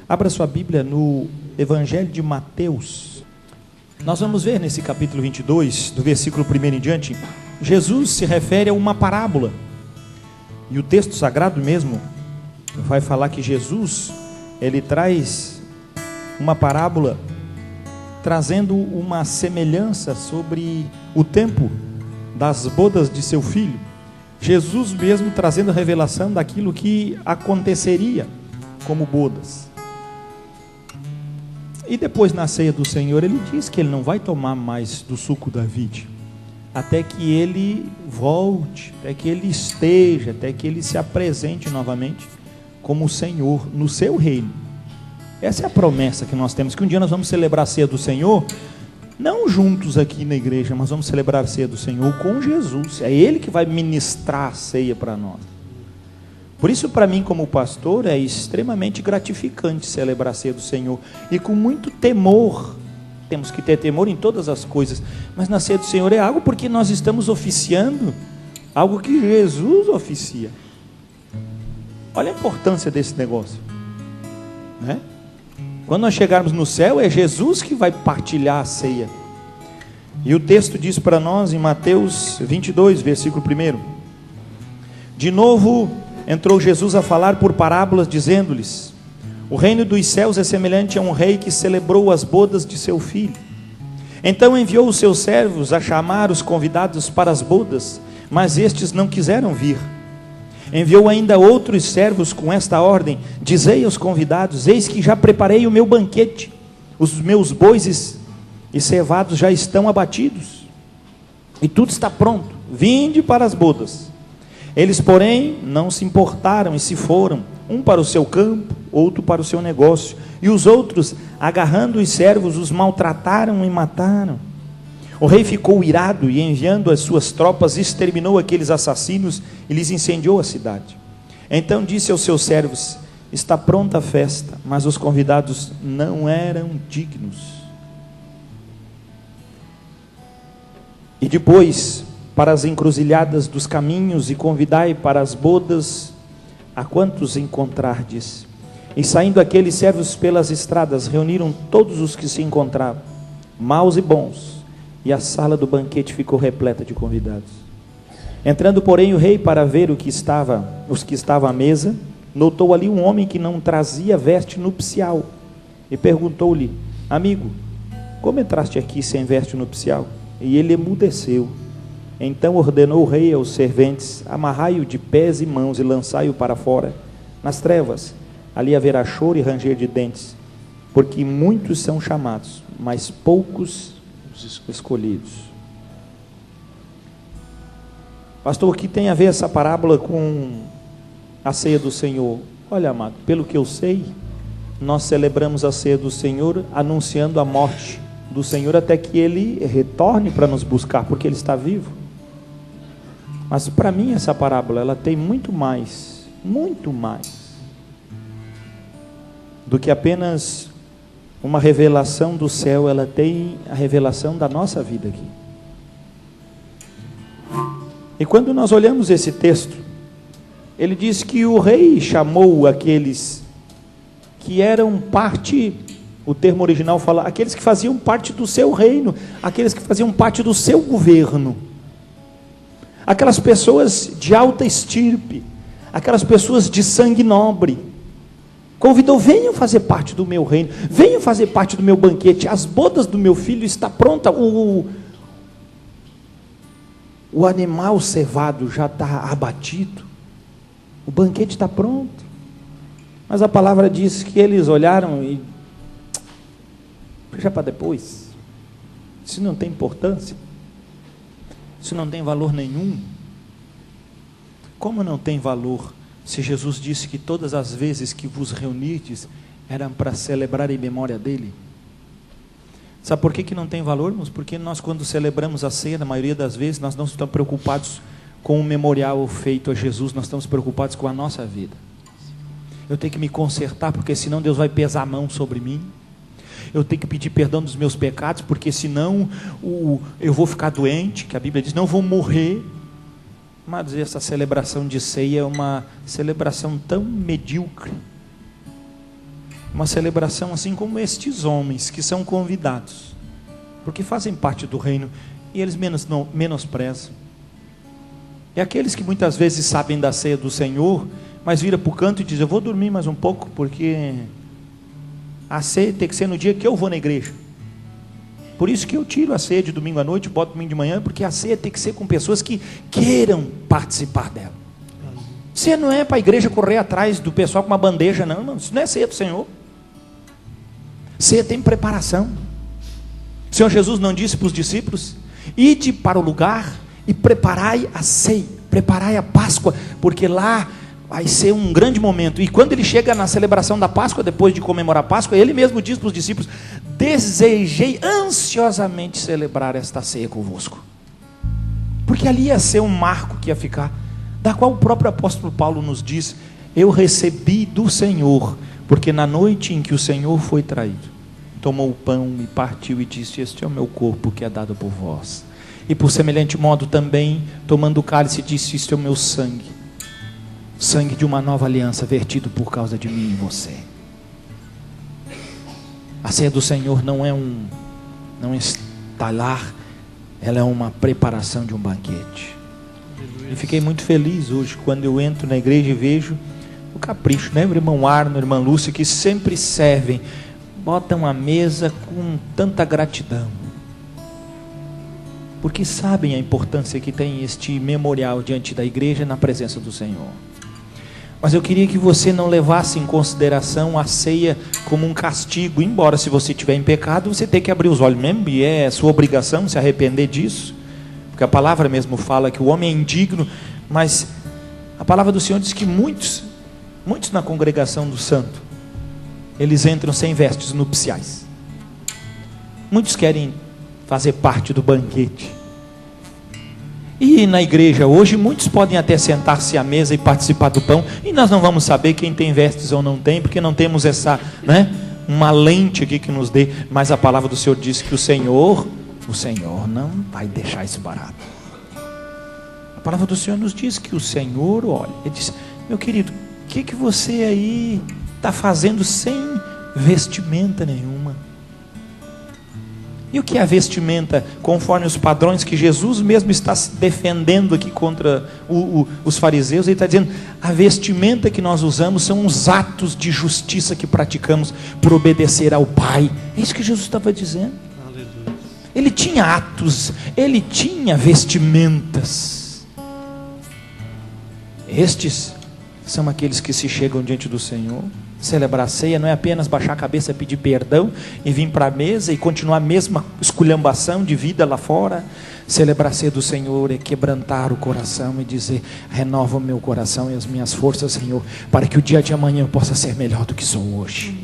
Abra sua Bíblia no Evangelho de Mateus. Nós vamos ver nesse capítulo 22, do versículo 1 em diante, Jesus se refere a uma parábola. E o texto sagrado mesmo vai falar que Jesus, ele traz uma parábola trazendo uma semelhança sobre o tempo das bodas de seu filho. Jesus mesmo trazendo a revelação daquilo que aconteceria como bodas. E depois na ceia do Senhor ele diz que ele não vai tomar mais do suco da vide, até que ele volte, até que ele esteja, até que ele se apresente novamente como o Senhor no seu reino. Essa é a promessa que nós temos, que um dia nós vamos celebrar a ceia do Senhor, não juntos aqui na igreja, mas vamos celebrar a ceia do Senhor com Jesus. É Ele que vai ministrar a ceia para nós. Por isso, para mim como pastor, é extremamente gratificante celebrar a ceia do Senhor, e com muito temor. Temos que ter temor em todas as coisas, mas na ceia do Senhor é algo porque nós estamos oficiando algo que Jesus oficia. Olha a importância desse negócio, né? Quando nós chegarmos no céu, é Jesus que vai partilhar a ceia. E o texto diz para nós em Mateus 22, versículo 1: de novo entrou Jesus a falar por parábolas, dizendo-lhes: o reino dos céus é semelhante a um rei que celebrou as bodas de seu filho. Então enviou os seus servos a chamar os convidados para as bodas, mas estes não quiseram vir. Enviou ainda outros servos com esta ordem: dizei aos convidados: eis que já preparei o meu banquete, os meus bois e cevados já estão abatidos, e tudo está pronto, vinde para as bodas. Eles, porém, não se importaram e se foram, um para o seu campo, outro para o seu negócio, e os outros, agarrando os servos, os maltrataram e mataram. O rei ficou irado e, enviando as suas tropas, exterminou aqueles assassinos e lhes incendiou a cidade. Então disse aos seus servos: está pronta a festa, mas os convidados não eram dignos. E depois, para as encruzilhadas dos caminhos, e convidai para as bodas a quantos encontrardes. E saindo aqueles servos pelas estradas, reuniram todos os que se encontravam, maus e bons, e a sala do banquete ficou repleta de convidados. Entrando, porém, o rei para ver os que estavam à mesa, notou ali um homem que não trazia veste nupcial, e perguntou-lhe: amigo, como entraste aqui sem veste nupcial? E ele emudeceu. Então ordenou o rei aos serventes: amarrai-o de pés e mãos e lançai-o para fora, nas trevas. Ali haverá choro e ranger de dentes, porque muitos são chamados, mas poucos os escolhidos. Pastor, o que tem a ver essa parábola com a ceia do Senhor? Olha, amado, pelo que eu sei, nós celebramos a ceia do Senhor anunciando a morte do Senhor até que Ele retorne para nos buscar, porque Ele está vivo. Mas para mim essa parábola, ela tem muito mais do que apenas uma revelação do céu. Ela tem a revelação da nossa vida aqui. E quando nós olhamos esse texto, ele diz que o rei chamou aqueles que eram parte, o termo original fala, aqueles que faziam parte do seu reino, aqueles que faziam parte do seu governo, aquelas pessoas de alta estirpe, aquelas pessoas de sangue nobre. Convidou: venham fazer parte do meu reino, venham fazer parte do meu banquete, as bodas do meu filho está pronta, o animal cevado já está abatido, o banquete está pronto. Mas a palavra diz que eles olharam e: deixa para depois, isso não tem importância, isso não tem valor nenhum. Como não tem valor, se Jesus disse que todas as vezes que vos reunirdes eram para celebrar em memória dele? Sabe por que não tem valor, irmãos? Porque nós, quando celebramos a ceia, na maioria das vezes, nós não estamos preocupados com o memorial feito a Jesus, nós estamos preocupados com a nossa vida. Eu tenho que me consertar, porque senão Deus vai pesar a mão sobre mim. Eu tenho que pedir perdão dos meus pecados, porque senão eu vou ficar doente, que a Bíblia diz, não vou morrer. Mas essa celebração de ceia é uma celebração tão medíocre, Uma celebração assim como estes homens que são convidados, porque fazem parte do reino, e eles menosprezam. E aqueles que muitas vezes sabem da ceia do Senhor, mas vira para o canto e diz: eu vou dormir mais um pouco, porque a ceia tem que ser no dia que eu vou na igreja. Por isso que eu tiro a ceia de domingo à noite, boto domingo de manhã, porque a ceia tem que ser com pessoas que queiram participar dela. Ceia não é para a igreja correr atrás do pessoal com uma bandeja, não, irmão. Isso não é ceia do Senhor. Ceia tem preparação. O Senhor Jesus não disse para os discípulos: ide para o lugar e preparai a ceia, preparai a Páscoa, porque lá vai ser um grande momento. E quando ele chega na celebração da Páscoa, depois de comemorar a Páscoa, ele mesmo diz para os discípulos: desejei ansiosamente celebrar esta ceia convosco, porque ali ia ser um marco que ia ficar, da qual o próprio apóstolo Paulo nos diz: eu recebi do Senhor, porque na noite em que o Senhor foi traído, tomou o pão e partiu e disse: este é o meu corpo que é dado por vós. E por semelhante modo também, tomando o cálice, disse: este é o meu sangue, sangue de uma nova aliança, vertido por causa de mim e você. A ceia do Senhor não é um estalar, ela é uma preparação de um banquete. E fiquei muito feliz hoje quando eu entro na igreja e vejo o capricho, né? O irmão Arno, a irmã Lúcia, que sempre servem, botam a mesa com tanta gratidão, porque sabem a importância que tem este memorial diante da igreja na presença do Senhor. Mas eu queria que você não levasse em consideração a ceia como um castigo, embora se você estiver em pecado, você tem que abrir os olhos mesmo, e é sua obrigação se arrepender disso, porque a palavra mesmo fala que o homem é indigno, mas a palavra do Senhor diz que muitos na congregação do santo, eles entram sem vestes nupciais. Muitos querem fazer parte do banquete. E na igreja hoje, muitos podem até sentar-se à mesa e participar do pão, e nós não vamos saber quem tem vestes ou não tem, porque não temos essa, uma lente aqui que nos dê. Mas a palavra do Senhor diz que o Senhor não vai deixar isso barato. A palavra do Senhor nos diz que o Senhor, olha, ele diz: meu querido, o que você aí está fazendo sem vestimenta nenhuma? E o que é a vestimenta? Conforme os padrões que Jesus mesmo está se defendendo aqui contra os fariseus, ele está dizendo: a vestimenta que nós usamos são os atos de justiça que praticamos por obedecer ao Pai. É isso que Jesus estava dizendo. Aleluia. Ele tinha atos, ele tinha vestimentas. Estes são aqueles que se chegam diante do Senhor. Celebrar a ceia não é apenas baixar a cabeça, pedir perdão e vir para a mesa e continuar a mesma esculhambação de vida lá fora. Celebrar a ceia do Senhor é quebrantar o coração e dizer: renova o meu coração e as minhas forças, Senhor, para que o dia de amanhã eu possa ser melhor do que sou hoje.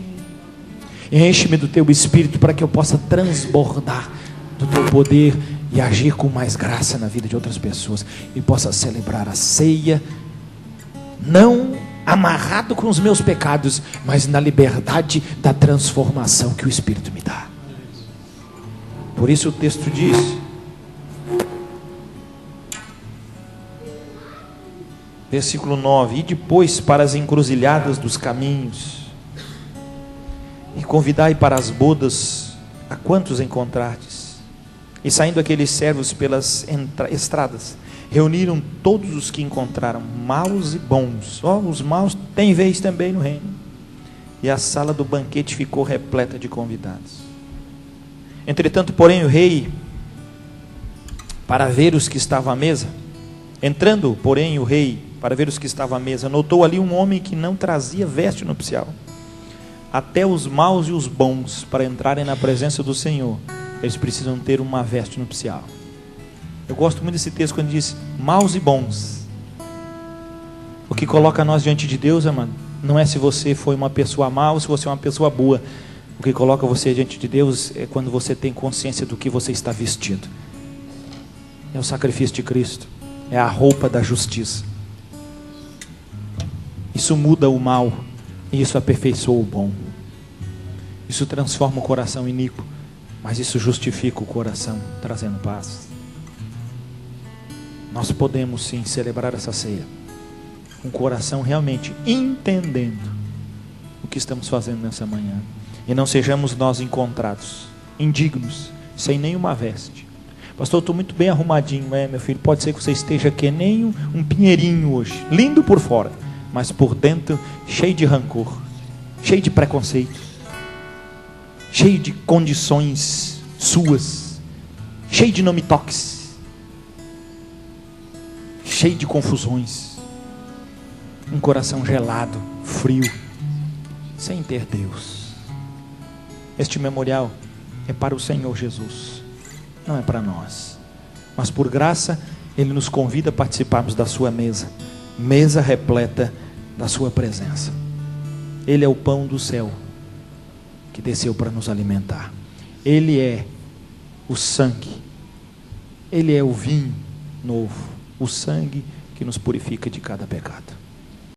Enche-me do teu Espírito para que eu possa transbordar do teu poder e agir com mais graça na vida de outras pessoas, e possa celebrar a ceia não amarrado com os meus pecados, mas na liberdade da transformação que o Espírito me dá. Por isso o texto diz: versículo 9: e depois para as encruzilhadas dos caminhos, e convidai para as bodas a quantos encontrardes. E saindo aqueles servos pelas estradas, reuniram todos os que encontraram, maus e bons. Os maus têm vez também no reino. E a sala do banquete ficou repleta de convidados. Entretanto, porém, o rei, para ver os que estavam à mesa, entrando, porém, o rei, para ver os que estavam à mesa, notou ali um homem que não trazia veste nupcial. Até os maus e os bons, para entrarem na presença do Senhor, eles precisam ter uma veste nupcial. Eu gosto muito desse texto quando diz maus e bons. O que coloca nós diante de Deus, amado, não é se você foi uma pessoa má ou se você é uma pessoa boa. O que coloca você diante de Deus é quando você tem consciência do que você está vestido. É o sacrifício de Cristo, é a roupa da justiça. Isso muda o mal e isso aperfeiçoa o bom. Isso transforma o coração iníquo, mas isso justifica o coração, trazendo paz. Nós podemos sim celebrar essa ceia com o coração realmente entendendo o que estamos fazendo nessa manhã. E não sejamos nós encontrados indignos, sem nenhuma veste. Pastor, eu estou muito bem arrumadinho, meu filho. Pode ser que você esteja que nem um pinheirinho hoje, lindo por fora, mas por dentro cheio de rancor, cheio de preconceito, cheio de condições suas, cheio de não me toques, cheio de confusões, um coração gelado, frio, sem ter Deus. Este memorial é para o Senhor Jesus, não é para nós, mas por graça Ele nos convida a participarmos da sua mesa, mesa repleta da sua presença. Ele é o pão do céu que desceu para nos alimentar. Ele é o sangue, Ele é o vinho novo, o sangue que nos purifica de cada pecado.